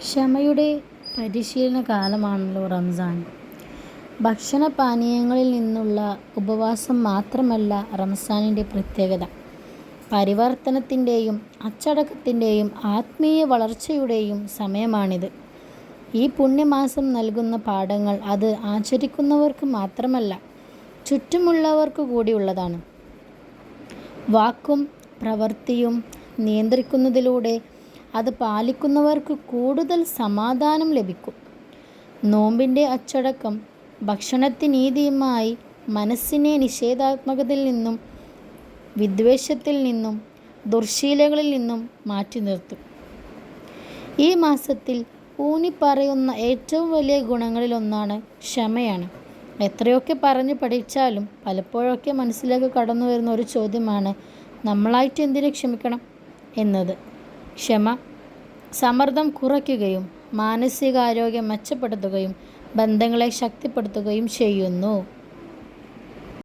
ക്ഷമയുടെ പരിശീലന കാലമാണല്ലോ റംസാൻ. ഭക്ഷണപാനീയങ്ങളിൽ നിന്നുള്ള ഉപവാസം മാത്രമല്ല റംസാനിൻ്റെ പ്രത്യേകത. പരിവർത്തനത്തിൻ്റെയും അച്ചടക്കത്തിൻ്റെയും ആത്മീയ വളർച്ചയുടെയും സമയമാണിത്. ഈ പുണ്യമാസം നൽകുന്ന പാഠങ്ങൾ അത് ആചരിക്കുന്നവർക്ക് മാത്രമല്ല, ചുറ്റുമുള്ളവർക്ക് കൂടിയുള്ളതാണ്. വാക്കും പ്രവൃത്തിയും നിയന്ത്രിക്കുന്നതിലൂടെ അത് പാലിക്കുന്നവർക്ക് കൂടുതൽ സമാധാനം ലഭിക്കും. നോമ്പിൻ്റെ അച്ചടക്കം ഭക്ഷണനീതിയുമായി മനസ്സിനെ നിഷേധാത്മകതയിൽ നിന്നും വിദ്വേഷത്തിൽ നിന്നും ദുർശീലങ്ങളിൽ നിന്നും മാറ്റി നിർത്തും. ഈ മാസത്തിൽ ഊന്നിപ്പറയുന്ന ഏറ്റവും വലിയ ഗുണങ്ങളിലൊന്നാണ് ക്ഷമയാണ്. എത്രയൊക്കെ പറഞ്ഞു പഠിച്ചാലും പലപ്പോഴൊക്കെ മനസ്സിലേക്ക് കടന്നു വരുന്ന ഒരു ചോദ്യമാണ്, നമ്മളായിട്ട് എന്തിനു ക്ഷമിക്കണം എന്നത്. ക്ഷമ സമ്മർദ്ദം കുറയ്ക്കുകയും മാനസികാരോഗ്യം മെച്ചപ്പെടുത്തുകയും ബന്ധങ്ങളെ ശക്തിപ്പെടുത്തുകയും ചെയ്യുന്നു.